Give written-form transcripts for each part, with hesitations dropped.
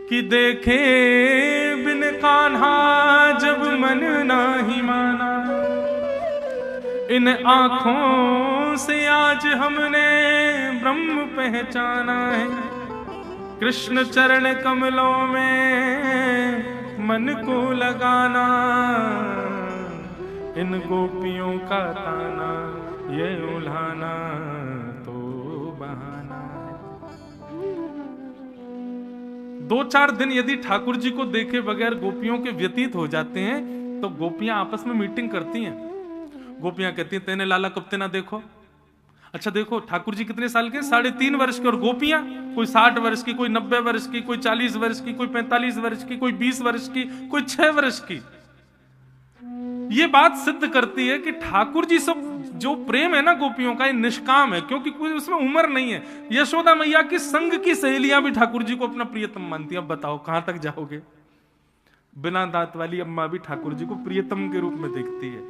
कि देखे बिन कान्हा जब मन नाही माना, इन आंखों से आज हमने ब्रह्म पहचाना है। कृष्ण चरण कमलों में मन को लगाना, इन गोपियों का ताना ये उल्हाना तो बहाना है। 2-4 दिन यदि ठाकुर जी को देखे बगैर गोपियों के व्यतीत हो जाते हैं तो गोपियां आपस में मीटिंग करती हैं। गोपियां कहती हैं तेने लाला कब ना देखो। अच्छा देखो ठाकुर जी कितने साल के, 3.5 वर्ष के, और गोपियां कोई 60 वर्ष की, कोई 90 वर्ष की, कोई 40 वर्ष की, कोई 45 वर्ष की, कोई 20 वर्ष की, कोई 6 वर्ष की। ये बात सिद्ध करती है कि ठाकुर जी सब जो प्रेम है ना गोपियों का, ये निष्काम है, क्योंकि कोई उसमें उम्र नहीं है। यशोदा मैया की संग की सहेलियां भी ठाकुर जी को अपना प्रियतम मानती हैं। अब बताओ कहां तक जाओगे। बिना दांत वाली अम्मा भी ठाकुर जी को प्रियतम के रूप में देखती है।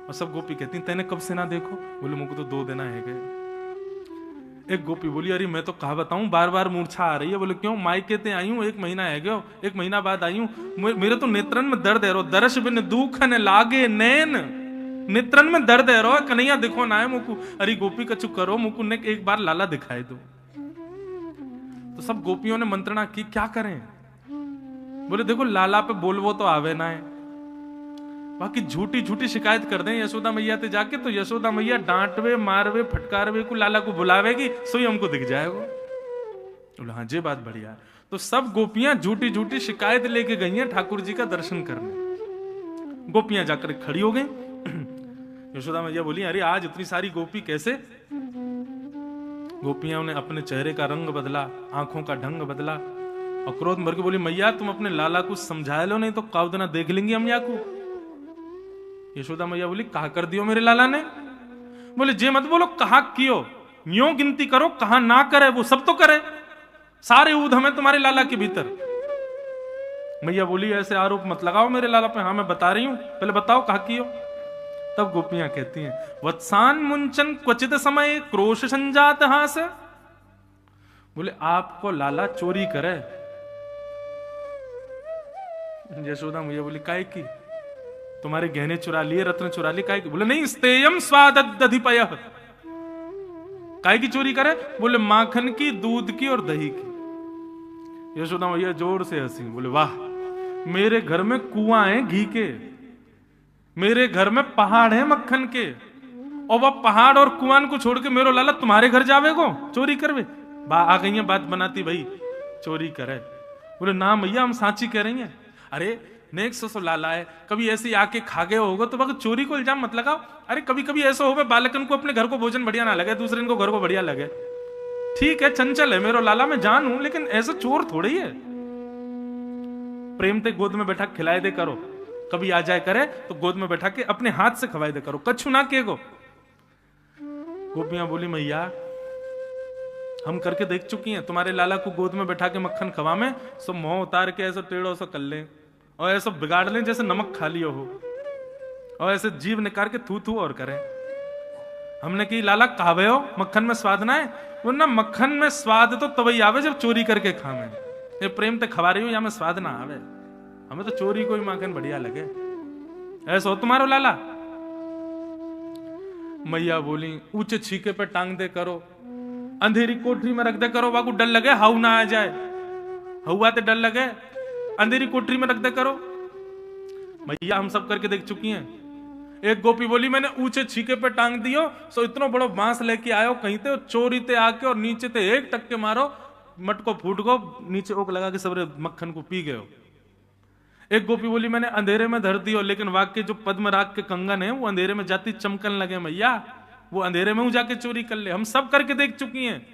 और सब गोपी कहती तेने कब से ना देखो। बोले मुझको तो 2 दिन है गए। एक गोपी बोली अरे मैं तो कहा बताऊं, बार बार मूर्छा आ रही है। बोले क्यों, मायके ते आई हूं, 1 महीना है गयो, 1 महीना बाद आई हूं, मेरे तो नेत्रन में दर्द है रो, दर्श बिन दुख न लागे नैन, नेत्रन में दर्द है रो, कन्हैया दिखो ना है मुकु। अरे गोपी कछु करो, मुकु ने एक बार लाला दिखाए दो। तो सब गोपियों ने मंत्रणा की क्या करें। बोले देखो लाला पे बोलवो तो आवे ना है, बाकी झूठी झूठी शिकायत कर दें यशोदा मैया ते जाके, तो यशोदा मैया डांटवे मारवे फटकारवे को लाला को बुलावेगी, सोई हमको दिख जाएगा। बोले हाँ जी बात बढ़िया। तो सब गोपियां झूठी झूठी शिकायत लेके गई हैं ठाकुर जी का दर्शन करने। गोपियां जाकर खड़ी हो गई। यशोदा मैया बोली अरे आज इतनी सारी गोपी कैसे। गोपियां ने अपने चेहरे का रंग बदला, आंखों का ढंग बदला, और क्रोध भर के बोली मैया तुम अपने लाला को समझा लो, नहीं तो कावदना देख लेंगे हम या को। यशोदा मैया बोली कहा कर दियो मेरे लाला ने। बोले जे मत बोलो, कहा कियो, यूं गिनती करो, कहा ना करे वो सब तो करे, सारे ऊध हमें तुम्हारे लाला के भीतर। मैया बोली ऐसे आरोप मत लगाओ मेरे लाला पे। हाँ मैं बता रही हूं, पहले बताओ कहा कियो। तब गोपियां कहती हैं वत्सान मुंचन क्वचित समय क्रोश संजात हास। बोले आपको लाला चोरी करे। यशोदा मैया बोली काय की, तुम्हारे गहने चुरा लिए, रत्न चुरा लिए, काय की। बोले नहीं स्तेयम स्वादधिपय, काय की चोरी करे। बोले माखन की, दूध की और दही की। यशोदा मैया जोर से हंसी। बोले वाह, मेरे घर में कुआं है घी के, मेरे घर में पहाड़ है मक्खन के, और वह पहाड़ और कुआं को छोड़ के मेरो लाला तुम्हारे घर जावेगो चोरी करवे। आ गई है बात बनाती भाई चोरी करे। बोले ना मैया हम साची कह रही हैं। अरे नेक सो लाला है, कभी ऐसे आके खा गए होगा तो वह चोरी को इल्जाम मत लगाओ। अरे कभी कभी ऐसा हो बालकन को अपने घर को भोजन बढ़िया ना लगे, दूसरे को घर को बढ़िया लगे, ठीक है चंचल है मेरो लाला, मैं जान हूं, लेकिन ऐसा चोर थोड़ी है। प्रेम से गोद में बैठा खिलाए दे करो, कभी आ जाए करे तो गोद में बैठा के अपने हाथ से खवाए दे करो, कछु ना के गो। गोपियां बोली मैया हम करके देख चुकी हैं, तुम्हारे लाला को गोद में बैठा के मक्खन खवा में सो मुंह उतार के ऐसा टेढ़ो सा कर ले, और ऐसा बिगाड़ लें जैसे नमक खा लियो हो, और ऐसे जीव निकाल के थू थू और करें। हमने की लाला कहावे हो मक्खन में स्वाद ना है। वो ना मक्खन में स्वाद तो तभी आवे जब चोरी करके खावे। ये प्रेम ते खवा रही हो या में स्वाद ना आवे, हमें तो चोरी कोई मक्खन बढ़िया लगे। ऐसा हो तुम्हारो लाला। मैया बोली ऊंचे छीके पे टांग दे करो, अंधेरी कोठरी में रख दे करो, वाकू डर लगे हाउ ना आ जाए, हुआ तो डर लगे, अंधेरी कोठरी में रख दे करो। मैया हम सब करके देख चुकी हैं। एक गोपी बोली मैंने ऊंचे छीके पे टांग दियो, सो इतना बड़ा बांस लेके आयो कहीं ते चोरी ते आके और नीचे ते एक टक्के मारो, मटको फूट गो, नीचे ओक लगा के सबरे मक्खन को पी गयो। एक गोपी बोली मैंने अंधेरे में धर दियो, लेकिन वाक्य जो पद्मराग के कंगन है वो अंधेरे में जाती चमकन लगे मैया, वो अंधेरे में जाके चोरी कर ले। हम सब करके देख चुकी हैं।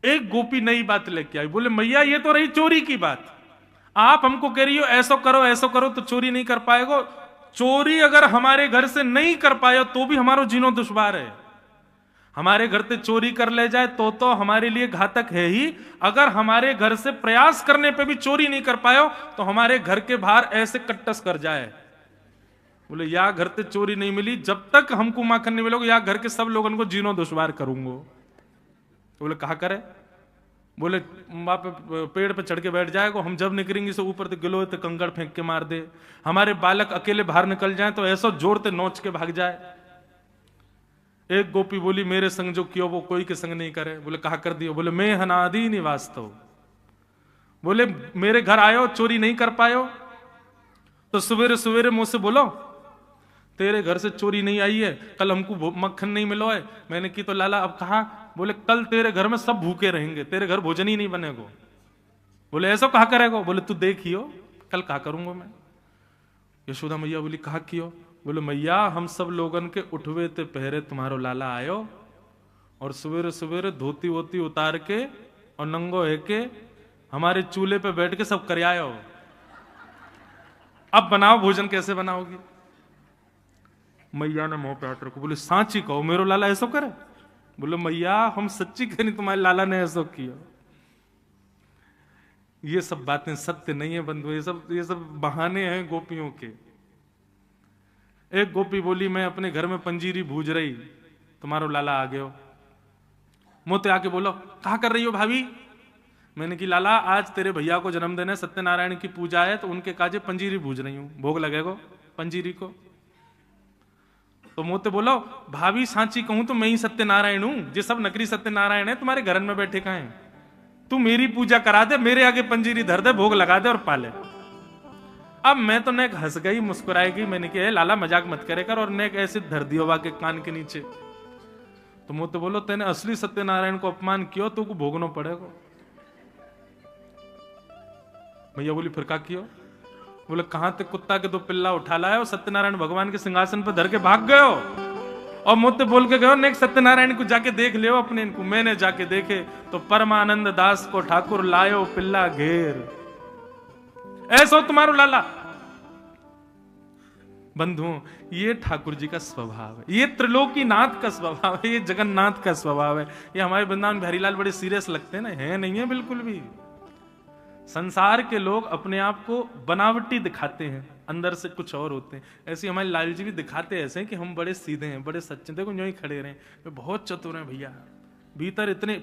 एक गोपी नई बात लेके आई, बोले मैया ये तो रही चोरी की बात, आप हमको कह रही हो ऐसा करो तो चोरी नहीं कर पाएगो। चोरी अगर हमारे घर से नहीं कर पाए तो भी हमारो जीनो दुश्वार है। हमारे घर से चोरी कर ले जाए तो हमारे लिए घातक है ही, अगर हमारे घर से प्रयास करने पे भी चोरी नहीं कर पाए तो हमारे घर के बाहर ऐसे कट्टस कर जाए। बोले या घर से चोरी नहीं मिली, जब तक हमको माखन नहीं मिलोगे या घर के सब लोगों को जीनो दुश्वार करूंगा। तो बोले कहा करे? बोले वहां पे पेड़ पे चढ़ के बैठ जाएगा, हम जब निकलेंगे से ऊपर तो गिलो तो कंकड़ फेंक के मार दे, हमारे बालक अकेले बाहर निकल जाए तो ऐसा जोरते नोच के भाग जाए। एक गोपी बोली मेरे संग जो कियो वो कोई के संग नहीं करे। बोले कहा कर दियो? बोले मैं हनादि निवास्तव। बोले मेरे घर आयो चोरी नहीं कर पायो तो सवेरे सवेरे मुझसे बोलो तेरे घर से चोरी नहीं आई है, कल हमको मक्खन नहीं मिलो है। मैंने की तो लाला अब कहा? बोले कल तेरे घर में सब भूखे रहेंगे, तेरे घर भोजन ही नहीं बनेगा। बोले ऐसा कहा करेगा? बोले तू देखियो कल कहा करूंगा मैं। यशोदा मैया बोली कहा कियो? बोले मैया हम सब लोगन के उठवे ते पहरे तुम्हारो लाला आयो और सवेरे सवेरे धोती वोती उतार के और नंगो है के हमारे चूल्हे पे बैठ के सब कर आयो। अब बनाओ भोजन, कैसे बनाओगी? मैया ने मुंह पे हाथ रखो, बोले सांची कहो मेरो लाला ऐसा करे? बोले मैया हम सच्ची कह नहीं, तुम्हारे लाला ने ऐसा किया। ये सब बातें सत्य नहीं है बंधु, ये सब बहाने हैं गोपियों के। एक गोपी बोली मैं अपने घर में पंजीरी भूज रही, तुम्हारो लाला आ गयो। मोते आके बोलो कहा कर रही हो भाभी? मैंने की लाला आज तेरे भैया को जन्मदिन है, सत्यनारायण की पूजा है, तो उनके काजे पंजीरी भूज रही हूं, भोग लगेगा पंजीरी को। तो मोते बोलो भाभी सांची कहूं तो मैं ही सत्यनारायण हूं, जे सब नकली सत्यनारायण है तुम्हारे घर में बैठे कहां हैं? तू मेरी पूजा करा दे, मेरे आगे पंजीरी धर दे, भोग लगा दे और पाले। अब मैं तो नेक हंस गई, मुस्कुराई गई। मैंने कहा लाला मजाक मत करे कर, और नेक ऐसे धर दियो वा के कान के नीचे। तो मोते बोलो तेने असली सत्यनारायण को अपमान किया तो भोगना पड़ेगा। भैया बोली फिर क्या किया? बोले कहां ते कुत्ता के दो पिल्ला उठा लाया और सत्यनारायण भगवान के सिंहासन पर धर के भाग गयो। और मुझसे बोल के गयो नेक सत्यनारायण को जाके देख लियो अपने इनको। मैंने जाके देखे तो परमानंद दास को ठाकुर लायो पिल्ला घेर। ऐसा तुम्हारो लाला। बंधुओं ये ठाकुर जी का स्वभाव है, ये त्रिलोकीनाथ का स्वभाव है, ये जगन्नाथ का स्वभाव है। ये हमारे वृंदावन बिहारी लाल बड़े सीरियस लगते हैं ना, है नहीं है बिल्कुल भी। संसार के लोग अपने आप को बनावटी दिखाते हैं, अंदर से कुछ और होते हैं। ऐसे हमारे लाल जी भी दिखाते ऐसे हैं कि हम बड़े सीधे हैं, बड़े सच्चे। देखो जो ही खड़े रहे, वे बहुत चतुर हैं भैया। भीतर इतने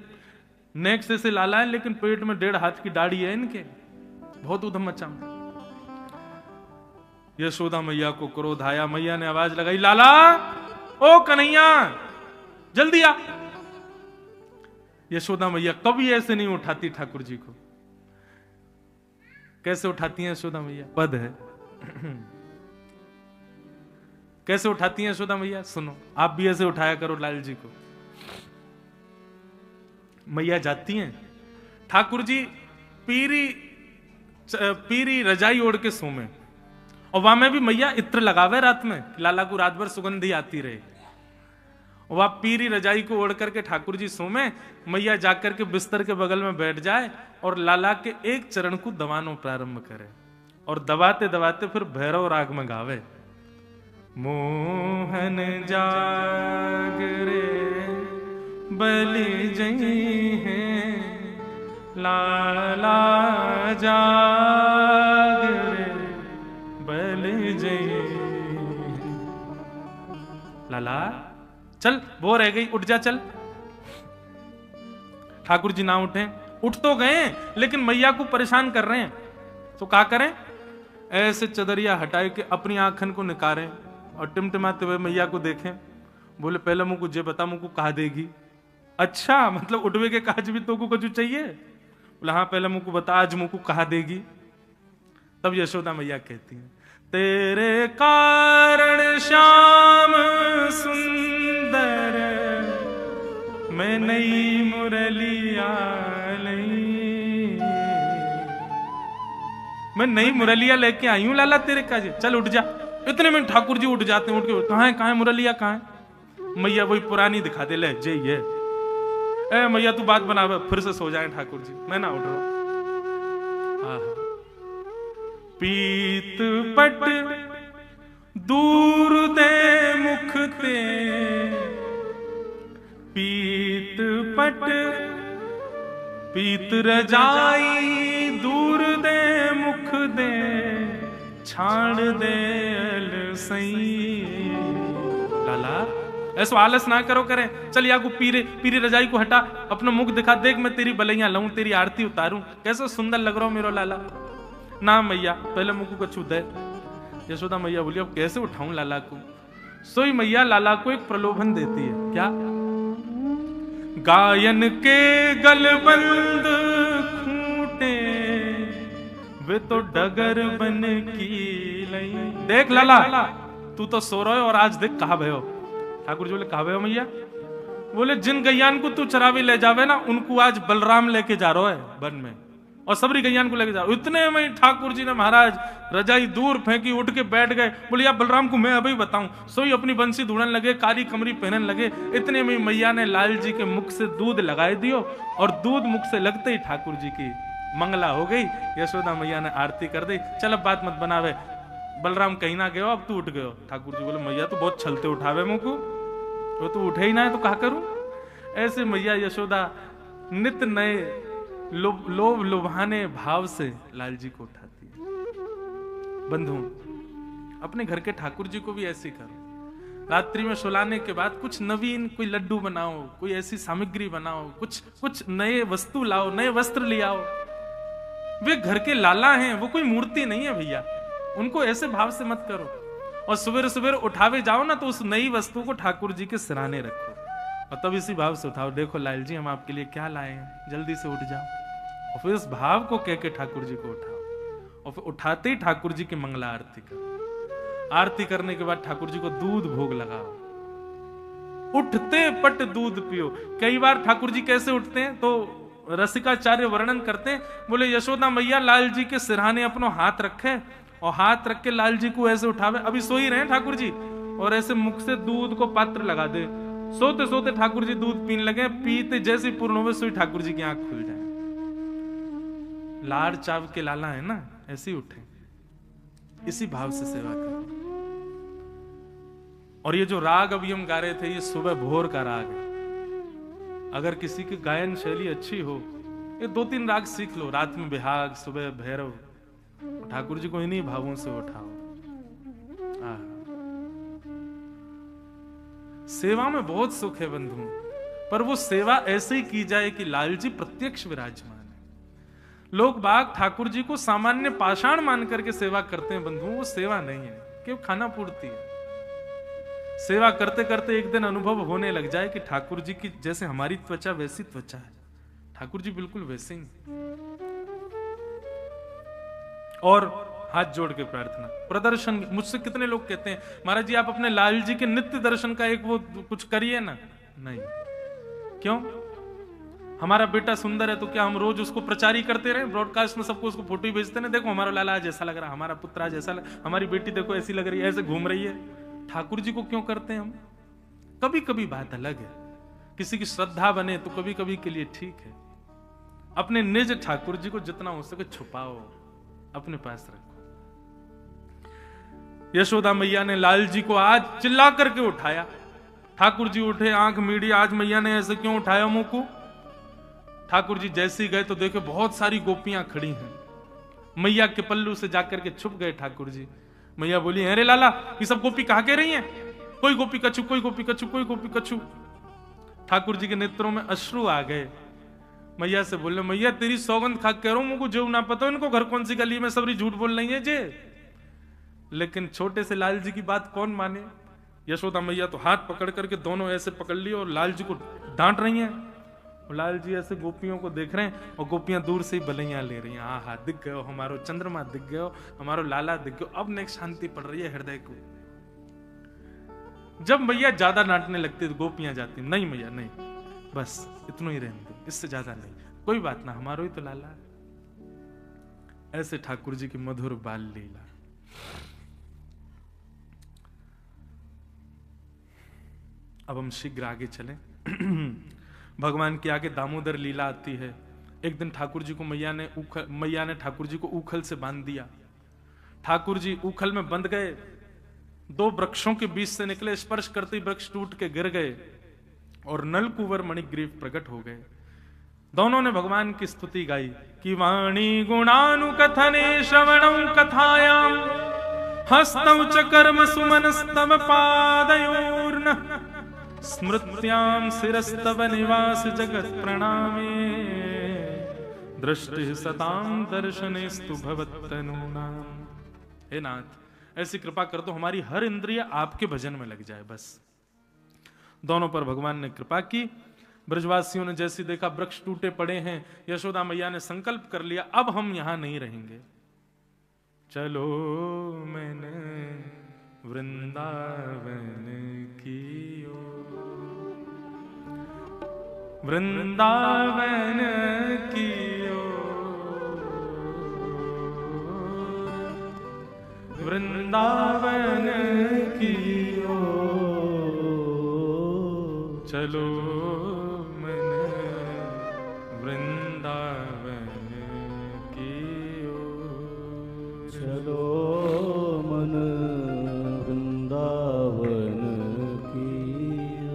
नेक से लाला है, लेकिन पेट में 1.5 हाथ की दाढ़ी है इनके, बहुत उधम मचा। यशोदा मैया को क्रोध आया, मैया ने आवाज लगाई लाला ओ कन्हैया जल्दी आ। यशोदा मैया कभी ऐसे नहीं उठाती ठाकुर जी को। कैसे उठाती हैं यशोदा मैया? पद है कैसे उठाती हैं यशोदा मैया? सुनो, आप भी ऐसे उठाया करो लाल जी को। मैया जाती हैं, ठाकुर जी पीरी रजाई ओढ़ के सोमे, और वहां में भी मैया इत्र लगावे रात में, लाला को रात भर सुगंधी आती रहे। वह पीरी रजाई को ओढ़ करके ठाकुर जी सोमे, मैया जाकर के बिस्तर के बगल में बैठ जाए और लाला के एक चरण को दबानो प्रारंभ करे, और दबाते दबाते फिर भैरव राग में गावे। मोहन जाग रे बलि जई है, लाला जाग रे बलि जई। लाला चल वो रह गई, उठ जा चल। ठाकुर जी ना उठे, उठ तो गए लेकिन मैया को परेशान कर रहे हैं, तो क्या करें? ऐसे चदरिया हटाए के अपनी आंखन को निकारें और टिमटिमाते हुए मैया को देखें। बोले पहले मुझको जे बता, मुझको कहा देगी? अच्छा मतलब उठवे के काज भी तो को कुछ चाहिए? बोले हाँ पहले मुझको बता, आज मुझको कहा देगी? तब यशोदा मैया कहती है तेरे कारण श्याम सुंदर मैं नई मुरलिया लई। मैं नई मुरलिया लेके आई हूं लाला तेरे काजे, चल उठ जा। इतने में ठाकुर जी उठ जाते हैं, उठ के कहां है मुरलिया कहां है? मैया वही पुरानी दिखा दे, ले जे ये ए मैया तू बात बना, फिर से सो जाए ठाकुर जी, मैं ना उठ रहा हूं। पीत पट दूर दे मुख ते, पीत पट पीत रजाई दूर दे मुख दे, छाड़ दे अलसई। लाला ऐसो आलस ना करो करें, चल या को पीरी रजाई को हटा, अपना मुख दिखा, देख मैं तेरी बलैया लाऊं, तेरी आरती उतारूं, कैसो सुंदर लग रहा हो मेरो लाला। ना मैया पहले मुख को छू दे। यशोदा मैया बोली अब कैसे उठाऊं लाला को। सोई मैया लाला को एक प्रलोभन देती है, क्या? गायन के गलबंद खूंटे वे तो डगर बन की लई। देख लाला तू तो सो रहे हो और आज देख कहा भयो। ठाकुर जी बोले कहा भयो मैया? बोले जिन गैयान को तू चरावे ले जावे ना, उनको आज बलराम लेके जा रहा है वन में, और सबरी गैयान को लेके जा रहा। इतने में ठाकुर जी ने महाराज रजाई दूर फेंकी, उठ के बैठ गए। बोले या बलराम को मैं अभी बताऊं। सोई अपनी बंसी ढूंढने लगे, कारी कमरी पहनने लगे। इतने में मैया ने लाल जी के मुख से दूध लगाए दियो, और दूध मुख से लगते ही ठाकुर जी की मंगला हो गई। यशोदा मैया ने आरती कर दी। चल अब बात मत बनावे, बलराम कहीं ना गयो, अब तू उठ गयो। ठाकुर जी बोले मैया तो बहुत छलते उठावे मुझको, वो तो उठे ही ना है तो कहा करूं। ऐसे मैया यशोदा नित नए लोभ लुभाने भाव से लाल जी को उठाती है। बंधु अपने घर के ठाकुर जी को भी ऐसे करो, रात्रि में सुलाने के बाद कुछ नवीन, कोई लड्डू बनाओ, कोई ऐसी सामग्री बनाओ, कुछ नए वस्तु लाओ, नए वस्त्र ले आओ। वे घर के लाला हैं, वो कोई मूर्ति नहीं है भैया, उनको ऐसे भाव से मत करो। और सवेरे सवेरे उठावे जाओ ना तो उस नई वस्तु को ठाकुर जी के सिराने रखो, और तब इसी भाव से उठाओ, देखो लाल जी हम आपके लिए क्या लाए हैं, जल्दी से उठ जाओ। और फिर इस भाव को कह के ठाकुर जी को उठाओ, और फिर उठाते ही ठाकुर जी की मंगला आरती करो। आरती करने के बाद ठाकुर जी को दूध भोग लगाओ, उठते पट दूध पियो। कई बार ठाकुर जी कैसे उठते हैं तो रसिकाचार्य वर्णन करते हैं, बोले यशोदा मैया लाल जी के सिरहाने अपनो हाथ रखे, और हाथ रख के लाल जी को ऐसे उठावे, अभी सो ही रहे ठाकुर जी, और ऐसे मुख से दूध को पात्र लगा दे। सोते सोते ठाकुर जी दूध पीने लगे, पीते जैसे पूर्ण हुए सोई ठाकुर जी की आंख खुल जाए। लाड़ चाव के लाला है ना, ऐसे ही उठे, इसी भाव से सेवा करो। और ये जो राग अभी हम गा रहे थे, ये सुबह भोर का राग है। अगर किसी की गायन शैली अच्छी हो, ये 2-3 राग सीख लो, रात में बिहाग, सुबह भैरव। ठाकुर जी को इन्हीं भावों से उठाओ। सेवा में बहुत सुख है बंधु, पर वो सेवा ऐसे ही की जाए कि लाल जी प्रत्यक्ष विराजमान है। लोग बाग ठाकुर जी को सामान्य पाषाण मान करके सेवा करते हैं बंधु, वो सेवा नहीं है, केवल खाना पूर्ति है। सेवा करते करते एक दिन अनुभव होने लग जाए कि ठाकुर जी की जैसे हमारी त्वचा वैसी त्वचा है, ठाकुर जी बिल्कुल वैसे ही। और हाथ जोड़ के प्रार्थना, प्रदर्शन। मुझसे कितने लोग कहते हैं महाराज जी आप अपने लाल जी के नित्य दर्शन का एक वो कुछ करिए ना। नहीं, क्यों? हमारा बेटा सुंदर है तो क्या हम रोज उसको प्रचारी करते रहे, ब्रॉडकास्ट में सबको उसको फोटो ही भेजते ना, देखो हमारा लाला आज ऐसा लग रहा, हमारा पुत्र आज ऐसा लग, हमारी बेटी देखो ऐसी लग रही है, ऐसे घूम रही है। ठाकुर जी को क्यों करते हैं हम? कभी कभी बात अलग है, किसी की श्रद्धा बने तो कभी कभी के लिए ठीक है। अपने निज ठाकुर जी को जितना हो सके छुपाओ, अपने पास रखो। यशोदा मैया ने लाल जी को आज चिल्ला करके उठाया। ठाकुर जी उठे, आंख मीड़ी, आज मैया ने ऐसे क्यों उठाया मुंह को? ठाकुर जी जैसे ही गए तो देखे बहुत सारी गोपियां खड़ी हैं। मैया के पल्लू से जाकर के छुप गए ठाकुर जी। मैया बोली अरे लाला ये सब गोपी कहा कह रही हैं? कोई गोपी कछु, कोई गोपी कछु, कोई गोपी कछु। ठाकुर जी के नेत्रों में अश्रु आ गए। मैया से बोले मैया तेरी सौगंध खा कह रहा हूं, मुझको जो ना पता इनको घर कौन सी गली में सबरी झूठ बोल रही है जे। लेकिन छोटे से लाल जी की बात कौन माने। यशोदा मैया तो हाथ पकड़ करके दोनों ऐसे पकड़ लिए और लाल जी को डांट रही हैं। और लाल जी ऐसे गोपियों को देख रहे हैं और गोपियां दूर से ही बलैया ले रही हैं। हाँ दिख गयो हमारो चंद्रमा, दिख गयो हमारो लाला, दिख गयो। अब नेक शांति पड़ रही है हृदय को। जब मैया ज्यादा डांटने लगती तो गोपियां जाती, नहीं मैया नहीं, बस इतना ही रहने दो, इससे ज्यादा नहीं, कोई बात ना, हमारो ही तो लाला। ऐसे ठाकुर जी की मधुर बाल लीला। अब हम शीघ्र आगे चलें। भगवान के आगे दामोदर लीला आती है। एक दिन ठाकुर जी को मैया ने ठाकुर जी को ऊखल से बांध दिया। ठाकुर जी ऊखल में बंध गए, 2 वृक्षों के बीच से निकले, स्पर्श करते ही वृक्ष टूट के गिर गए और नलकुंवर मणिग्रीव प्रकट हो गए। दोनों ने भगवान की स्तुति गाई कि वाणी गुणानुकथने श्रवणं कथायाम हस्तौ च कर्म सुमनस्तव पादयोर्न स्मृत्यां शिरस्तव निवास जगत प्रणामे दृष्टि सतां दर्शनेस्तु भवत्तनूनां। हे नाथ, ऐसी कृपा कर दो हमारी हर इंद्रिय आपके भजन में लग जाए। बस दोनों पर भगवान ने कृपा की। ब्रजवासियों ने जैसी देखा वृक्ष टूटे पड़े हैं, यशोदा मैया ने संकल्प कर लिया अब हम यहां नहीं रहेंगे, चलो मैंने वृंदावन की ओर, वृंदावन की ओर, वृंदावन की ओर, चलो मैंने वृंदावन की ओर, चलो मन वृंदावन की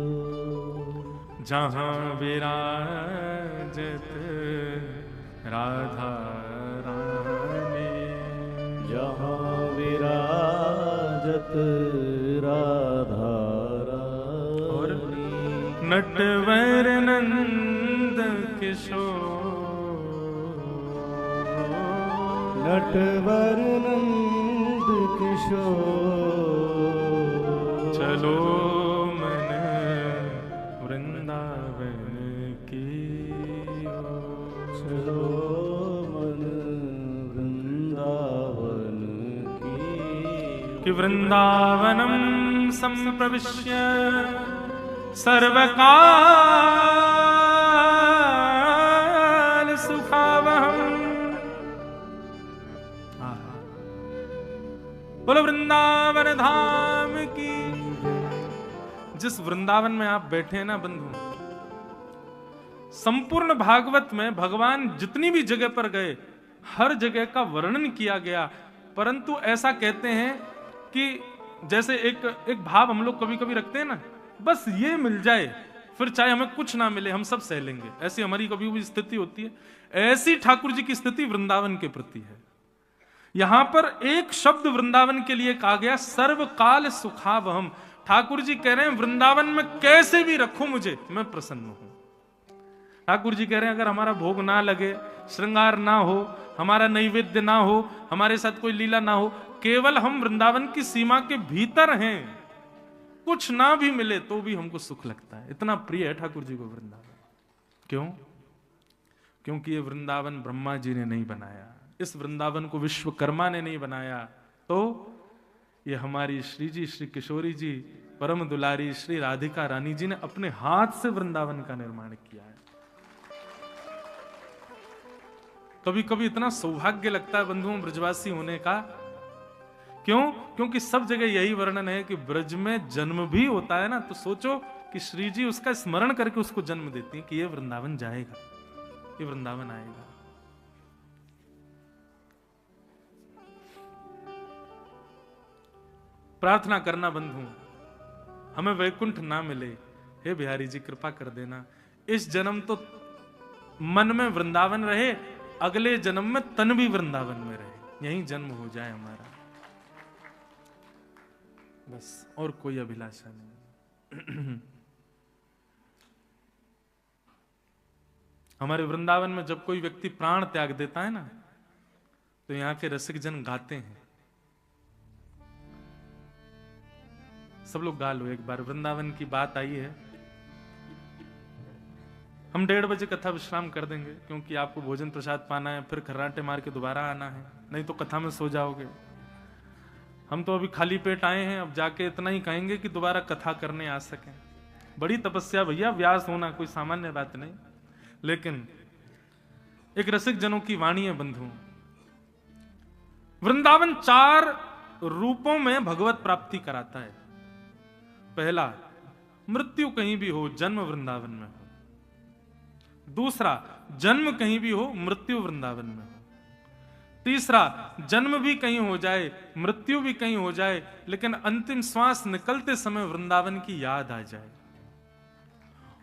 ओर, जहाँ विराजत राधा रानी, जहाँ विराजत राधा रानी, नटवर नंद किशोर, नटवर नंद किशोर, चलो मन वृंदावन की ओर, चलो मन वृंदावन की कि वृंदावनम संप्रविश्य सर्वकाल सुखावहम्। बोलो वृंदावन धाम की। जिस वृंदावन में आप बैठे हैं ना बंधु, संपूर्ण भागवत में भगवान जितनी भी जगह पर गए हर जगह का वर्णन किया गया, परंतु ऐसा कहते हैं कि जैसे एक भाव हम लोग कभी कभी रखते हैं ना, बस ये मिल जाए फिर चाहे हमें कुछ ना मिले हम सब सह लेंगे, ऐसी हमारी कभी भी स्थिति होती है। ऐसी ठाकुर जी की स्थिति वृंदावन के प्रति है। यहां पर एक शब्द वृंदावन के लिए कहा गया, सर्वकाल सुखावहम। ठाकुर जी कह रहे हैं वृंदावन में कैसे भी रखो मुझे, मैं प्रसन्न हूं। ठाकुर जी कह रहे हैं अगर हमारा भोग ना लगे, श्रृंगार ना हो, हमारा नैवेद्य ना हो, हमारे साथ कोई लीला ना हो, केवल हम वृंदावन की सीमा के भीतर हैं, कुछ ना भी मिले तो भी हमको सुख लगता है। इतना प्रिय है ठाकुर जी को वृंदावन। क्यों? क्योंकि ये वृंदावन ब्रह्मा जी ने नहीं बनाया, इस वृंदावन को विश्वकर्मा ने नहीं बनाया, तो ये हमारी श्री जी, श्री किशोरी जी, परम दुलारी श्री राधिका रानी जी ने अपने हाथ से वृंदावन का निर्माण किया है। कभी कभी इतना सौभाग्य लगता है बंधुओं ब्रजवासी होने का। क्यों? क्योंकि सब जगह यही वर्णन है कि ब्रज में जन्म भी होता है ना, तो सोचो कि श्री जी उसका स्मरण करके उसको जन्म देती हैं कि ये वृंदावन जाएगा, ये वृंदावन आएगा। प्रार्थना करना बंधु, हमें वैकुंठ ना मिले, हे बिहारी जी कृपा कर देना, इस जन्म तो मन में वृंदावन रहे, अगले जन्म में तन भी वृंदावन में रहे, यही जन्म हो जाए हमारा, बस और कोई अभिलाषा नहीं। हमारे वृंदावन में जब कोई व्यक्ति प्राण त्याग देता है ना, तो यहां के रसिक जन गाते हैं, सब लोग गा लो एक बार। वृंदावन की बात आई है, हम 1:30 बजे कथा विश्राम कर देंगे, क्योंकि आपको भोजन प्रसाद पाना है, फिर खर्राटे मार के दोबारा आना है, नहीं तो कथा में सो जाओगे। हम तो अभी खाली पेट आए हैं, अब जाके इतना ही कहेंगे कि दोबारा कथा करने आ सकें। बड़ी तपस्या भैया, व्यास होना कोई सामान्य बात नहीं। लेकिन एक रसिक जनों की वाणी है बंधु, वृंदावन 4 रूपों में भगवत प्राप्ति कराता है। पहला, मृत्यु कहीं भी हो, जन्म वृंदावन में हो। दूसरा, जन्म कहीं भी हो, मृत्यु वृंदावन में हो। तीसरा, जन्म भी कहीं हो जाए, मृत्यु भी कहीं हो जाए, लेकिन अंतिम श्वास निकलते समय वृंदावन की याद आ जाए।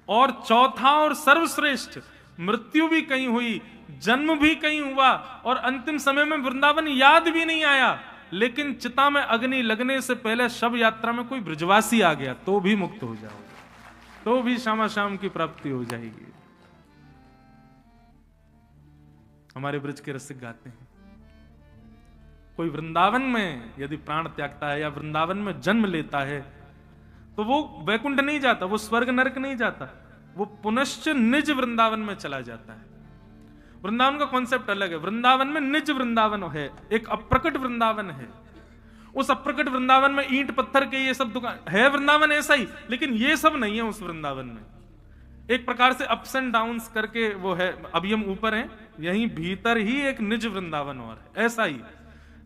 और चौथा और सर्वश्रेष्ठ, मृत्यु भी कहीं हुई, जन्म भी कहीं हुआ, और अंतिम समय में वृंदावन याद भी नहीं आया, लेकिन चिता में अग्नि लगने से पहले शव यात्रा में कोई ब्रजवासी आ गया, तो भी मुक्त हो जाओ। तो भी श्यामा श्याम की प्राप्ति हो जाएगी। हमारे ब्रज के रसिक गाते हैं, कोई वृंदावन में यदि प्राण त्यागता है या वृंदावन में जन्म लेता है तो वो वैकुंठ नहीं जाता, वो स्वर्ग नरक नहीं जाता, वो पुनश्च निज वृंदावन में चला जाता है। वृंदावन का कॉन्सेप्ट अलग है। वृंदावन में निज वृंदावन है, एक अप्रकट वृंदावन है। उस अप्रकट वृंदावन में ईंट पत्थर के ये सब दुकान है, वृंदावन ऐसा ही, लेकिन ये सब नहीं है उस वृंदावन में। एक प्रकार से अप्स एंड डाउन्स करके वो है। अभी हम ऊपर हैं, यहीं भीतर ही एक निज वृंदावन और है, ऐसा ही।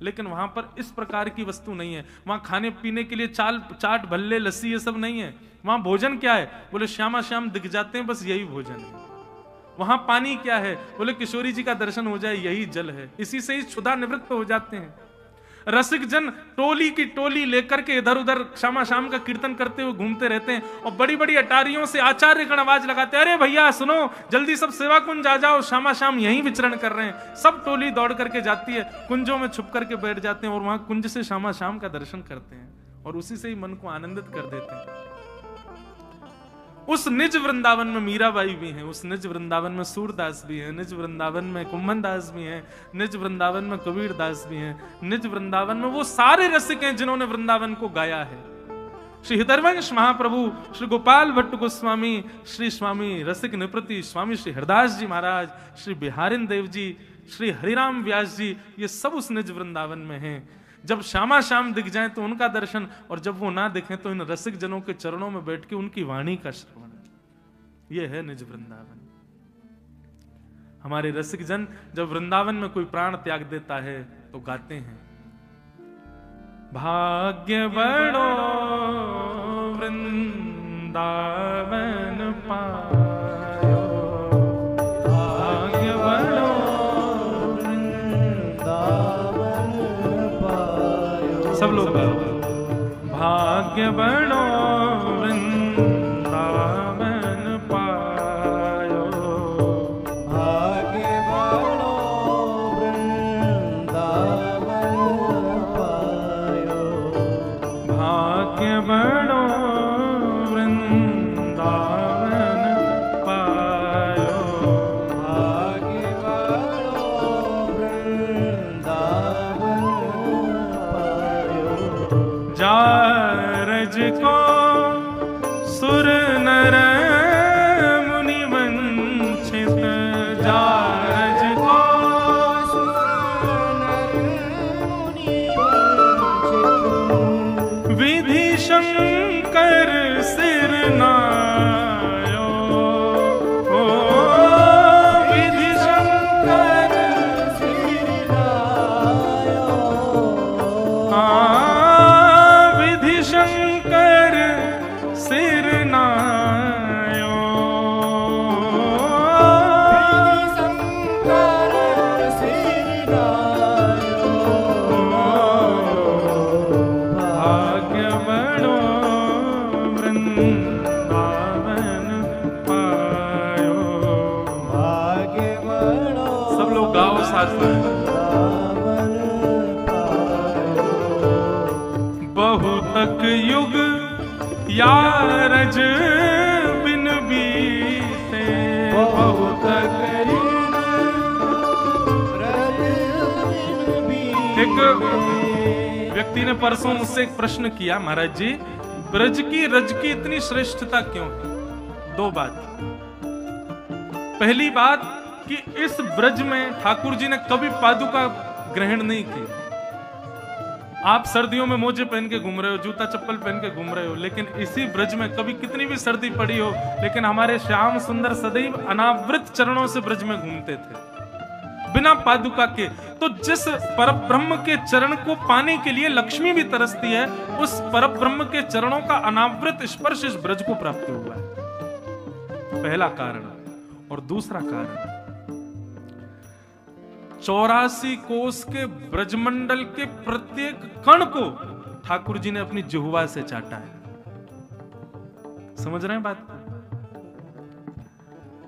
लेकिन वहां पर इस प्रकार की वस्तु नहीं है। वहां खाने पीने के लिए चाट भल्ले लस्सी ये सब नहीं है। वहां भोजन क्या है? बोले श्यामा श्याम दिख जाते हैं, बस यही भोजन है। वहां पानी क्या है? बोले किशोरी जी का दर्शन हो जाए, यही जल है। इसी से ही क्षुधा निवृत्त हो जाते हैं। रसिक जन टोली की टोली लेकर के इधर उधर श्यामा श्याम का कीर्तन करते हुए घूमते रहते हैं और बड़ी बड़ी अटारियों से आचार्य गण आवाज लगाते हैं, अरे भैया सुनो, जल्दी सब सेवा कुंज आ जाओ, श्यामा श्याम यहीं विचरण कर रहे हैं। सब टोली दौड़ करके जाती है, कुंजों में छुप करके बैठ जाते हैं और वहां कुंज से श्यामा श्याम का दर्शन करते हैं और उसी से ही मन को आनंदित कर देते हैं। उस निज वृंदावन में मीराबाई भी हैं, उस निज वृंदावन में सूरदास भी हैं, निज वृंदावन में कुम्भन दास भी हैं, निज वृंदावन में कबीर दास भी हैं, निज वृंदावन में वो सारे रसिक हैं जिन्होंने वृंदावन को गाया है। श्री हृदयवंश महाप्रभु, श्री गोपाल भट्ट गोस्वामी, श्री स्वामी रसिक निपृति, स्वामी श्री हरदास जी महाराज, श्री बिहारिन देव जी, श्री हरिराम व्यास जी, ये सब उस निज वृंदावन में हैं। जब श्यामा श्याम दिख जाएं तो उनका दर्शन, और जब वो ना दिखें तो इन रसिक जनों के चरणों में बैठ के उनकी वाणी का श्रवण। ये है निज वृंदावन। हमारे रसिक जन जब वृंदावन में कोई प्राण त्याग देता है तो गाते हैं, भाग्य बड़ो वृंदावन पायो, भाग्य बड़ो सब लोग भाग्य बड़ो वृंदावन पायो, भाग्य बड़ो वृंदावन पायो, भाग्य बड़ो वृंदावन पायो, भाग्य बड़ो वृंदावन पायो। जारज को सुर नर मुनि वंचित, जारज को सुर नर मुनि वंचित, विधि शंकर सिर नायो, ओ विधि शंकर सिर नायो, विधि शंकर सिर नायो, शंकर सिर नायो, भाग्य बड़ो वृंदावन पायो। भाग्य बड़ो सब लोग गाओ साथ में। वृंदावन पायो। बहुतक युग यारज बिन बीते, बहुतक एक व्यक्ति ने परसों मुझसे एक प्रश्न किया, महाराज जी ब्रज की रज की इतनी श्रेष्ठता क्यों है? दो बात। पहली बात कि इस ब्रज में ठाकुर जी ने कभी पादुका ग्रहण नहीं की। आप सर्दियों में मोजे पहन के घूम रहे हो, जूता चप्पल पहन के घूम रहे हो, लेकिन इसी ब्रज में कभी कितनी भी सर्दी पड़ी हो, लेकिन हमारे श्याम सुंदर सदैव अनावृत चरणों से ब्रज में घूमते थे बिना पादुका के। तो जिस परब्रह्म के चरण को पाने के लिए लक्ष्मी भी तरसती है, उस परब्रह्म के चरणों का अनावृत स्पर्श इस ब्रज को प्राप्त हुआ है, पहला कारण। और दूसरा कारण, 84 कोस के ब्रजमंडल के प्रत्येक कण को ठाकुर जी ने अपनी जिह्वा से चाटा है। समझ रहे हैं बात?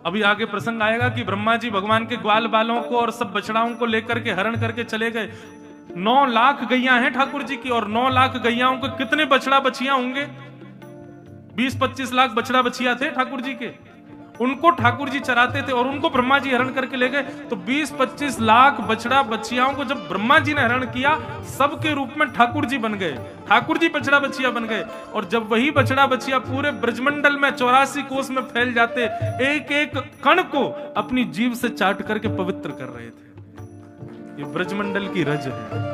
अभी आगे प्रसंग आएगा कि ब्रह्मा जी भगवान के ग्वाल बालों को और सब बछड़ाओं को लेकर के हरण करके चले गए। 9 लाख गैया हैं ठाकुर जी की, और 9 लाख गैयाओं को कितने बछड़ा बछियां होंगे? 20-25 लाख बछड़ा बछिया थे ठाकुर जी के, उनको ठाकुर जी चराते थे और उनको ब्रह्मा जी हरण करके ले गए। तो 20-25 लाख बछड़ा बछियाओं को जब ब्रह्मा जी ने हरण किया, सबके रूप में ठाकुर जी बन गए, ठाकुर जी बछड़ा बछिया बन गए। और जब वही बछड़ा बछिया पूरे ब्रजमंडल में 84 कोस में फैल जाते, एक एक कण को अपनी जीभ से चाट करके पवित्र कर रहे थे। ये ब्रजमंडल की रज है।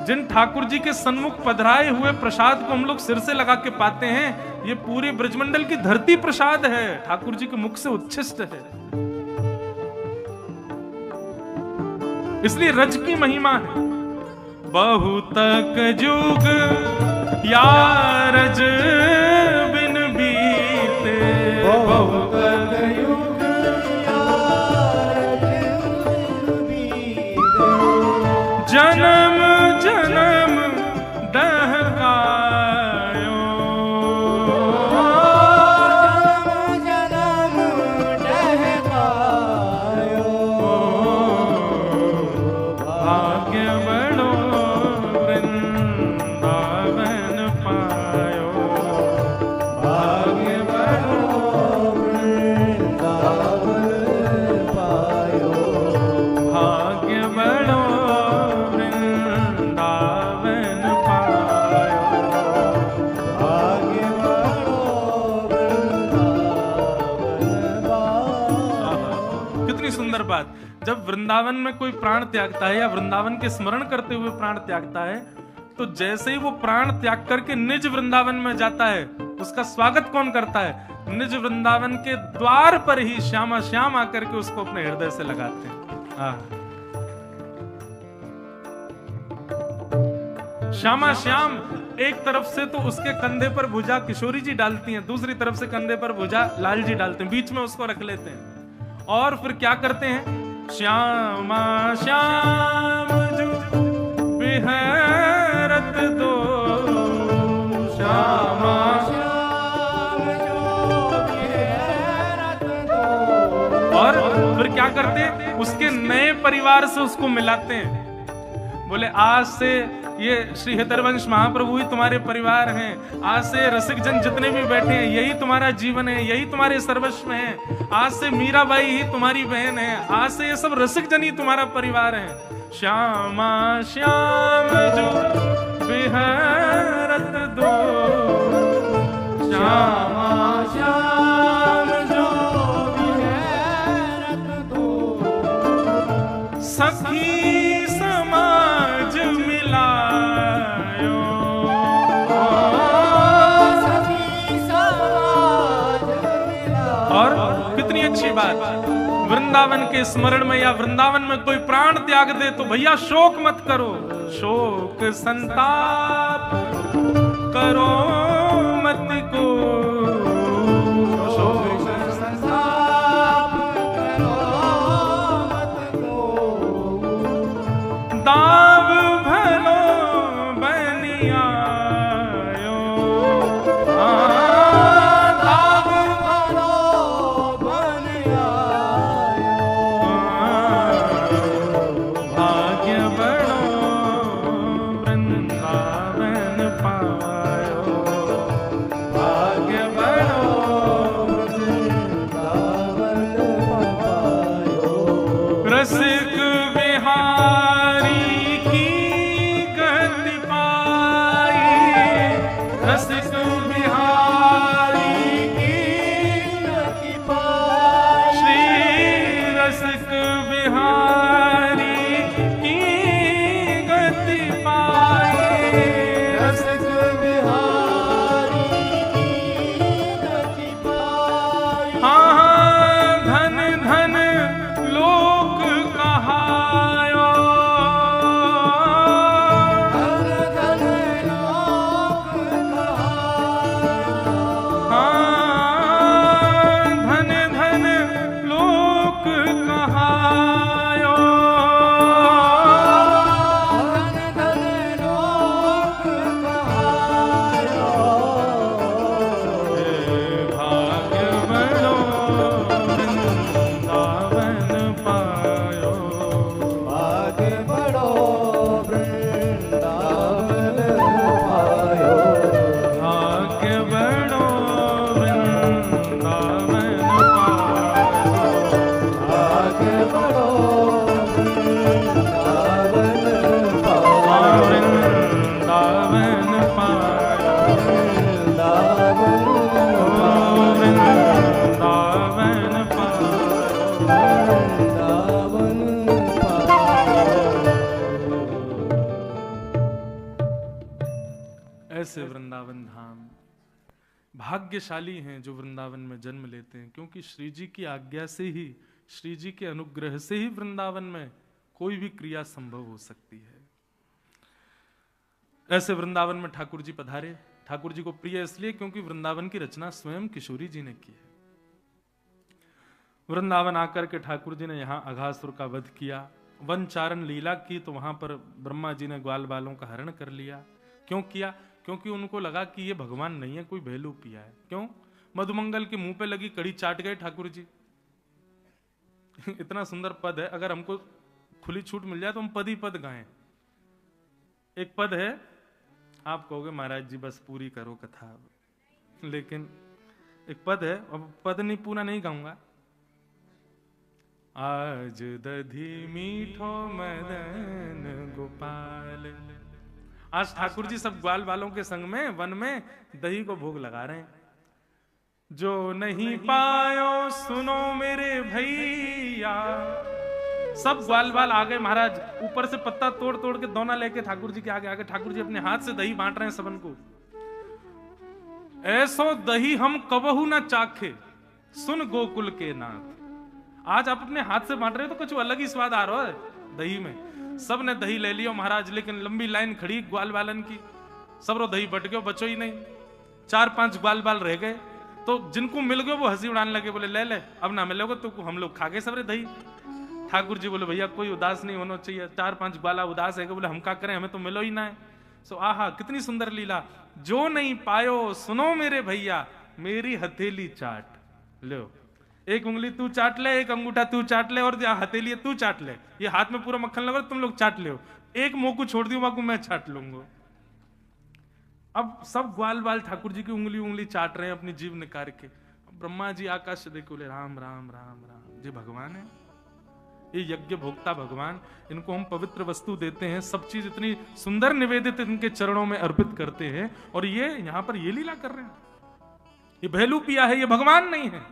जिन ठाकुर जी के सन्मुख पधराए हुए प्रसाद को हम लोग सिर से लगा के पाते हैं, ये पूरे ब्रजमंडल की धरती प्रसाद है, ठाकुर जी के मुख से उच्छिष्ट है। इसलिए रज की महिमा है। बहुतक जुग या रज बिन बीते, बहुतक युग या रज बिन बीते, जन्म जन्म दहकायो, जन्म दहकायो, भाग्य बड़ो वृंदावन पायो, भाग्य बड़ो वृंदावन पायो, भाग्य बड़ो वृंदावन पायो। भाग्य बड़ो वृंदावन पायो। कितनी सुंदर बात। जब वृंदावन में कोई प्राण त्यागता है या वृंदावन के स्मरण करते हुए प्राण त्यागता है, तो जैसे ही वो प्राण त्याग करके निज वृंदावन में जाता है, उसका स्वागत कौन करता है? निज वृंदावन के द्वार पर ही श्यामा श्याम आकर के उसको अपने हृदय से लगाते हैं। श्यामा श्याम एक तरफ से तो उसके कंधे पर भुजा किशोरी जी डालती हैं, दूसरी तरफ से कंधे पर भुजा लाल जी डालते हैं, बीच में उसको रख लेते हैं। और फिर क्या करते हैं? श्यामा श्याम जो बिहरत दो, श्यामा श्याम जो बिहरत दो। और फिर क्या करते हैं? उसके नए परिवार से उसको मिलाते हैं। बोले आज से ये श्री हृदयवंश महाप्रभु ही तुम्हारे परिवार हैं, आज से रसिक जन जितने भी बैठे हैं यही तुम्हारा जीवन है, यही तुम्हारे सर्वस्व है, आज से मीराबाई ही तुम्हारी बहन है, आज से ये सब रसिक जन ही तुम्हारा परिवार है। श्यामा श्याम जो बिहरत दो, श्यामा श्याम जो बिहरत दो। सखी समाज मिलायो, सखी समाज मिलायो। और कितनी अच्छी बात, वृंदावन के स्मरण में या वृंदावन में कोई प्राण त्याग दे तो भैया शोक मत करो, शोक संताप करो मत को, शोक संताप करो मत को। दाव भलो बनियायो, दाव भलो बनियायो। भाग्य बड़ो वृंदावन पायो, भाग्य बड़ो वृंदावन पायो। रसिक बिहारी की गति पाई, रसिक बिहारी की गति पाई। श्री रसिक बिहारी की गति पाई, रसिक बिहारी की गति पाई। हाँ धन धन लोक का ऐसे वृंदावन धाम भाग्यशाली हैं जो वृंदावन में जन्म लेते हैं, क्योंकि श्री जी की आज्ञा से ही, श्री जी के अनुग्रह से ही वृंदावन में कोई भी क्रिया संभव हो सकती है। ऐसे वृंदावन में ठाकुर जी पधारे। ठाकुर जी को प्रिय इसलिए क्योंकि वृंदावन की रचना स्वयं किशोरी जी ने की है। वृंदावन आकर के ठाकुर जी ने यहाँ अघासुर का वध किया, वन चारण लीला की, तो वहां पर ब्रह्मा जी ने ग्वाल बालों का हरण कर लिया। क्यों किया? क्योंकि उनको लगा कि ये भगवान नहीं है, कोई भेलू पिया है। क्यों? मधुमंगल के मुंह पे लगी कड़ी चाट गए ठाकुर जी। इतना सुंदर पद है, अगर हमको खुली छूट मिल जाए तो हम पद ही पद गाएं। एक पद है, आप कहोगे महाराज जी बस पूरी करो कथा, लेकिन एक पद है, अब पद नहीं पूरा नहीं गाऊंगा। आज दधी मीठो मदन गोपाल। आज ठाकुर जी सब ग्वाल वालों के संग में वन में दही को भोग लगा रहे हैं। जो नहीं पायो सुनो मेरे भैया। सब ग्वाल बाल आ गए महाराज, ऊपर से पत्ता तोड़ तोड़ के दोना लेके ठाकुर जी के आगे आगे। ठाकुर जी अपने हाथ से दही बांट रहे हैं सबन को। ऐसो दही हम कबहू ना चाखे, सुन गोकुल के नाथ। आज आप अपने हाथ से बांट रहे हो तो कुछ अलग ही स्वाद आ रहा है दही में। सब ने दही ले लियो महाराज, लेकिन लंबी लाइन खड़ी ग्वाल बालन की, सब रो दही बट गयो, बचो ही नहीं। 4-5 ग्वाल बाल रह गए, तो जिनको मिल गए वो हंसी उड़ाने लगे, बोले ले ले, अब ना मिलोगे तो हम लोग खा गए सब रे दही। ठाकुर जी बोले भैया कोई उदास नहीं होना चाहिए, 4-5 ग्वाला उदास है, बोले हम क्या करें, हमें तो मिलो ही ना है। सो आहा कितनी सुंदर लीला। जो नहीं पायो सुनो मेरे भैया, मेरी हथेली चाट लो। एक उंगली तू चाट ले, एक अंगूठा तू चाट ले, और हथेली तू चाट ले। ये हाथ में पूरा मक्खन लगा, तुम लोग चाट ले। एक मुंह को छोड़ दियो, बाकी मैं चाट लूंगा। अब सब ग्वाल बाल ठाकुर जी की उंगली उंगली चाट रहे हैं अपनी जीभ निकाल के। ब्रह्मा जी आकाश से देखो, बोले राम राम राम राम। जी भगवान है, ये यज्ञ भोक्ता भगवान, इनको हम पवित्र वस्तु देते हैं, सब चीज इतनी सुंदर निवेदित इनके चरणों में अर्पित करते हैं, और ये यहां पर ये लीला कर रहे हैं। ये भेलू पिया है, ये भगवान नहीं है।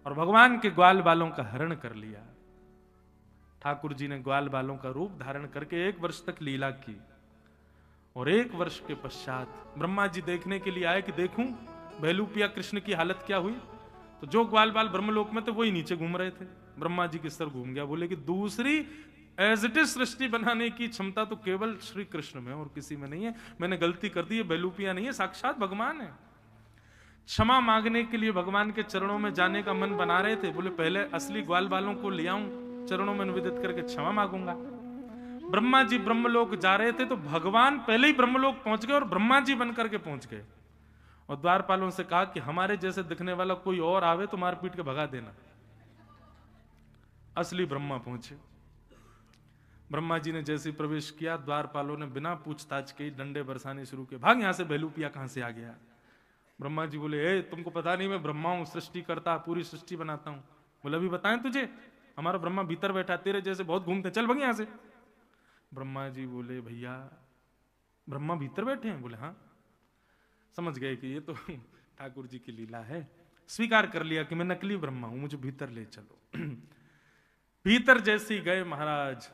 और भगवान के ग्वाल बालों का हरण कर लिया। ठाकुर जी ने ग्वाल बालों का रूप धारण करके 1 वर्ष तक लीला की, और 1 वर्ष के पश्चात ब्रह्मा जी देखने के लिए आए कि देखूं भेलू पिया कृष्ण की हालत क्या हुई। तो जो ग्वाल बाल ब्रह्मलोक में थे वही नीचे घूम रहे थे। ब्रह्मा जी के सर घूम गया, बोले कि दूसरी एज इट इज सृष्टि बनाने की क्षमता तो केवल श्री कृष्ण में और किसी में नहीं है। मैंने गलती कर दी, भेलू पिया नहीं है, साक्षात भगवान है। क्षमा मांगने के लिए भगवान के चरणों में जाने का मन बना रहे थे, बोले पहले असली ग्वाल बालों को ले आऊं, चरणों में निवेदित करके क्षमा मांगूंगा। ब्रह्मा जी ब्रह्मलोक जा रहे थे, तो भगवान पहले ही ब्रह्मलोक पहुंच गए और ब्रह्मा जी बन करके पहुंच गए, और द्वारपालों से कहा कि हमारे जैसे दिखने वाला कोई और आवे तो मार पीट के भगा देना। असली ब्रह्मा पहुंचे। ब्रह्मा जी ने जैसे प्रवेश किया, द्वारपालों ने बिना पूछताछ के डंडे बरसाने शुरू किए। भाग यहां से, भेलू पिया कहां से आ गया। ब्रह्मा जी बोले ए तुमको पता नहीं मैं ब्रह्मा हूं, सृष्टि करता, पूरी सृष्टि बनाता हूं। बोले अभी बताएं तुझे, हमारा ब्रह्मा भीतर बैठा, तेरे जैसे बहुत घूमते, चल भाग यहां से। ब्रह्मा जी बोले भैया ब्रह्मा भीतर बैठे हैं? बोले हाँ। समझ गए कि ये तो ठाकुर जी की लीला है। स्वीकार कर लिया कि मैं नकली ब्रह्मा हूं, मुझे भीतर ले चलो। भीतर जैसे ही गए महाराज,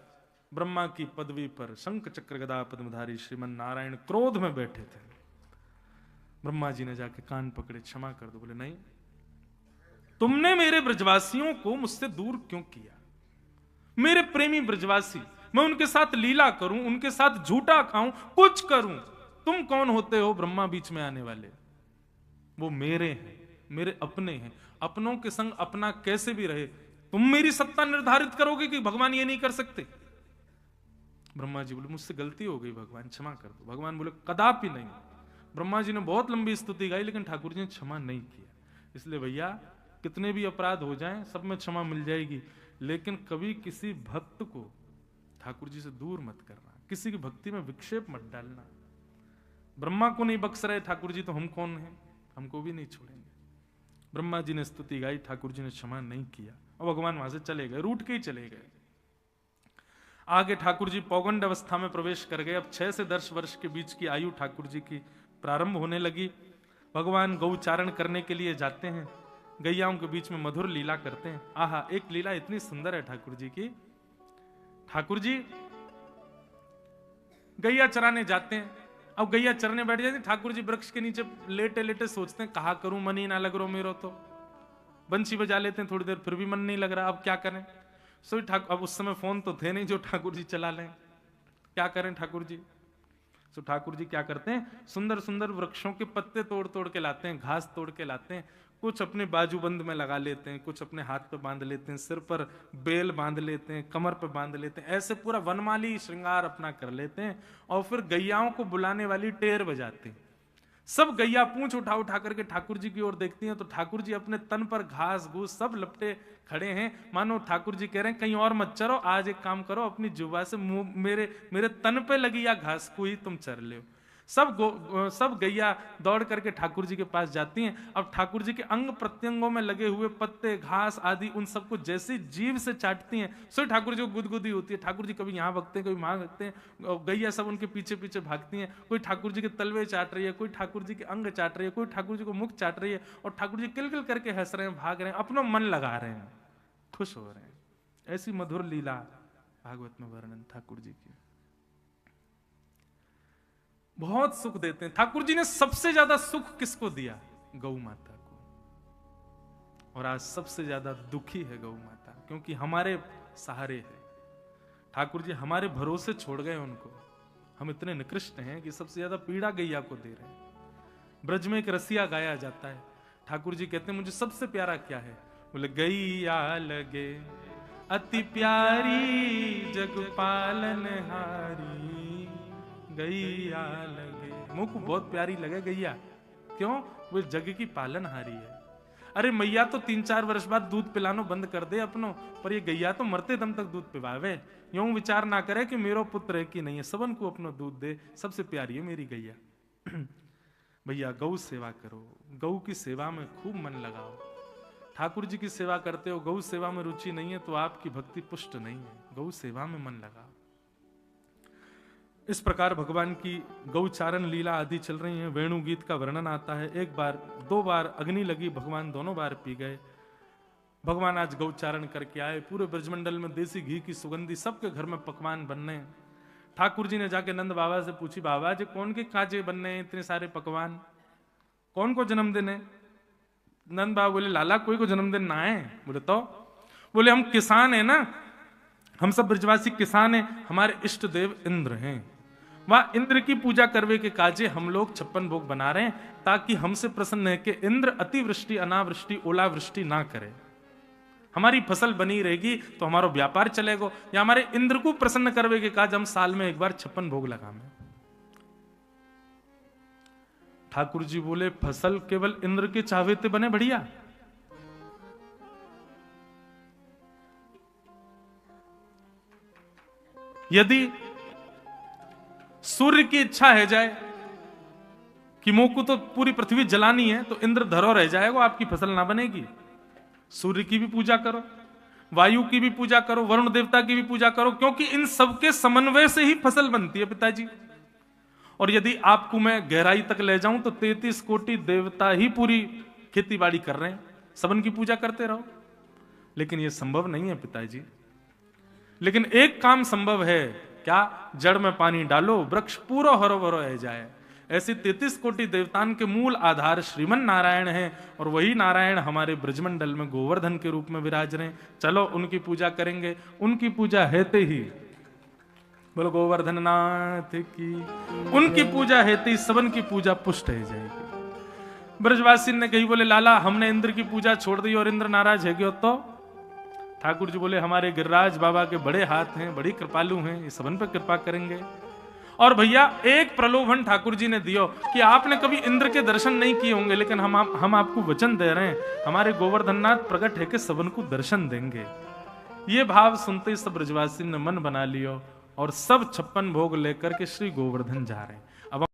ब्रह्मा की पदवी पर शंख चक्र गदा पद्मधारी श्रीमन नारायण क्रोध में बैठे थे। ब्रह्मा जी ने जाके कान पकड़े, क्षमा कर दो। बोले नहीं, तुमने मेरे ब्रजवासियों को मुझसे दूर क्यों किया? मेरे प्रेमी ब्रजवासी, मैं उनके साथ लीला करूं, उनके साथ झूठा खाऊं, कुछ करूं, तुम कौन होते हो ब्रह्मा बीच में आने वाले? वो मेरे हैं, मेरे अपने हैं, अपनों के संग अपना कैसे भी रहे। तुम मेरी सत्ता निर्धारित करोगे कि भगवान ये नहीं कर सकते? ब्रह्मा जी बोले मुझसे गलती हो गई भगवान, क्षमा कर दो। भगवान बोले कदापि नहीं। ब्रह्मा जी ने बहुत लंबी स्तुति गाई, लेकिन ठाकुर जी ने क्षमा नहीं किया। इसलिए भैया कितने भी अपराध हो जाएं, सब में क्षमा मिल जाएगी, लेकिन कभी किसी भक्त को ठाकुर जी से दूर मत करना, किसी की भक्ति में विक्षेप मत डालना। ब्रह्मा को नहीं बख्श रहे ठाकुर जी, तो हम कौन हैं? हमको भी नहीं छोड़ेंगे। ब्रह्मा जी ने स्तुति गाई, ठाकुर जी ने क्षमा नहीं किया, और भगवान वहां से चले गए, रूठ के ही चले गए। आगे ठाकुर जी पौगंड अवस्था में प्रवेश कर गए। अब 6 से 10 वर्ष के बीच की आयु ठाकुर जी की प्रारंभ होने लगी। भगवान गौचारण करने के लिए जाते हैं, गैयाओं के बीच में मधुर लीला करते हैं। आहा, एक लीला इतनी सुंदर है ठाकुर जी की। ठाकुर जी गैया चराने जाते हैं, अब गैया चरने बैठ जाती, ठाकुर जी वृक्ष के नीचे लेटे लेटे सोचते हैं कहा करूं, मन ही ना लग रहा मेरो तो। बंसी बजा लेते हैं थोड़ी देर, फिर भी मन नहीं लग रहा, अब क्या करें। सो ठाकुर, अब उस समय फोन तो थे नहीं जो ठाकुर जी चला लें, क्या करें ठाकुर जी। तो ठाकुर जी क्या करते हैं, सुंदर सुंदर वृक्षों के पत्ते तोड़ तोड़ के लाते हैं, घास तोड़ के लाते हैं, कुछ अपने बाजूबंद में लगा लेते हैं, कुछ अपने हाथ पे बांध लेते हैं, सिर पर बेल बांध लेते हैं, कमर पे बांध लेते हैं, ऐसे पूरा वनमाली श्रृंगार अपना कर लेते हैं। और फिर गैयाओं को बुलाने वाली टेर बजाते हैं। सब गैया पूंछ उठा उठा करके ठाकुर जी की ओर देखती हैं, तो ठाकुर जी अपने तन पर घास घूस सब लपटे खड़े हैं, मानो ठाकुर जी कह रहे हैं कहीं और मत चरो, आज एक काम करो, अपनी जुबा से मेरे तन पे लगी या घास को ही तुम चर ले। सब गैया दौड़ करके ठाकुर जी के पास जाती हैं। अब ठाकुर जी के अंग प्रत्यंगों में लगे हुए पत्ते घास आदि उन सबको जैसे जीभ से चाटती हैं, सो ठाकुर जी को गुदगुदी होती है। ठाकुर जी कभी यहाँ भगते हैं, कभी वहां भगते हैं, गैया सब उनके पीछे पीछे भागती हैं। कोई ठाकुर जी के तलवे चाट रही है, कोई ठाकुर जी के अंग चाट रही है, कोई ठाकुर जी को मुख चाट रही है, और ठाकुर जी किलकिल करके हंस रहे हैं, भाग रहे हैं, अपना मन लगा रहे हैं, खुश हो रहे हैं। ऐसी मधुर लीला भागवत में वर्णन ठाकुर जी की, बहुत सुख देते हैं। ठाकुर जी ने सबसे ज्यादा सुख किसको दिया, गौ माता को। और आज सबसे ज्यादा दुखी है गौ माता, क्योंकि हमारे सहारे है ठाकुर जी, हमारे भरोसे छोड़ गए उनको। हम इतने निकृष्ट हैं कि सबसे ज्यादा पीड़ा गैया को दे रहे हैं। ब्रज में एक रसिया गाया जाता है, ठाकुर जी कहते हैं मुझे सबसे प्यारा क्या है, बोले गैया लगे अति प्यारी जग पालन हारी, गैया लगे। मुझको बहुत प्यारी लगे गैया, क्यों, वो जग की पालनहारी है। अरे मैया तो 3-4 वर्ष बाद दूध पिलानो बंद कर दे अपनो, पर ये गैया तो मरते दम तक दूध पिलावे। यूं विचार ना करे कि मेरो पुत्र है कि नहीं है, सबन को अपनो दूध दे, सबसे प्यारी है मेरी गैया। भैया गौ सेवा करो, गौ की सेवा में खूब मन लगाओ। ठाकुर जी की सेवा करते हो, गौ सेवा में रुचि नहीं है तो आपकी भक्ति पुष्ट नहीं है। गौ सेवा में मन लगाओ। इस प्रकार भगवान की गौचारण लीला आदि चल रही है। वेणु गीत का वर्णन आता है। 1 बार 2 बार अग्नि लगी, भगवान दोनों बार पी गए। भगवान आज गौचारण करके आए। पूरे ब्रजमंडल में देसी घी की सुगंधी, सबके घर में पकवान बनने। ठाकुर जी ने जाके नंद बाबा से पूछी, बाबा जी कौन के काजे बनने इतने सारे पकवान, कौन को जन्मदिन है। नंद बाबा बोले लाला कोई को जन्मदिन ना है। बोले तो, बोले हम किसान है ना, हम सब ब्रजवासी किसान हैं, हमारे इष्ट देव इंद्र हैं, वह इंद्र की पूजा करवे के काजे हम लोग 56 भोग बना रहे हैं, ताकि हमसे प्रसन्न है कि इंद्र अतिवृष्टि अनावृष्टि ओलावृष्टि ना करे। हमारी फसल बनी रहेगी तो हमारा व्यापार चलेगा, या हमारे इंद्र को प्रसन्न करवे के काज हम साल में 1 बार 56 भोग लगावे। ठाकुर जी बोले फसल केवल इंद्र के चाहवे ते बने बढ़िया, यदि सूर्य की इच्छा है जाए कि मुंह को तो पूरी पृथ्वी जलानी है, तो इंद्र धरो रह जाएगा, आपकी फसल ना बनेगी। सूर्य की भी पूजा करो, वायु की भी पूजा करो, वरुण देवता की भी पूजा करो, क्योंकि इन सबके समन्वय से ही फसल बनती है पिताजी। और यदि आपको मैं गहराई तक ले जाऊं तो 33 कोटि देवता ही पूरी खेती बाड़ी कर रहे हैं, सबन की पूजा करते रहो। लेकिन यह संभव नहीं है पिताजी। लेकिन एक काम संभव है, क्या, जड़ में पानी डालो, वृक्ष पूरा हरो भरो रह जाए। ऐसे 33 कोटि देवतान के मूल आधार श्रीमन नारायण हैं, और वही नारायण हमारे ब्रजमंडल में गोवर्धन के रूप में विराज रहे हैं। चलो उनकी पूजा करेंगे। उनकी पूजा हेते ही, बोलो गोवर्धन नाथ की, उनकी पूजा हेते ही सबन की पूजा पुष्ट हो जाएगी। ब्रजवासी ने कही, बोले लाला हमने इंद्र की पूजा छोड़ दी और इंद्र नाराज है, तो ठाकुर जी बोले हमारे गिरिराज बाबा के बड़े हाथ हैं, बड़ी कृपालु हैं, ये सबन पर कृपा करेंगे। और भैया एक प्रलोभन ठाकुर जी ने दियो कि आपने कभी इंद्र के दर्शन नहीं किए होंगे, लेकिन हम आपको वचन दे रहे हैं, हमारे गोवर्धननाथ प्रकट है कि सबन को दर्शन देंगे। ये भाव सुनते ही सब ब्रजवासी ने मन बना लियो, और सब 56 भोग लेकर के श्री गोवर्धन जा रहे हैं।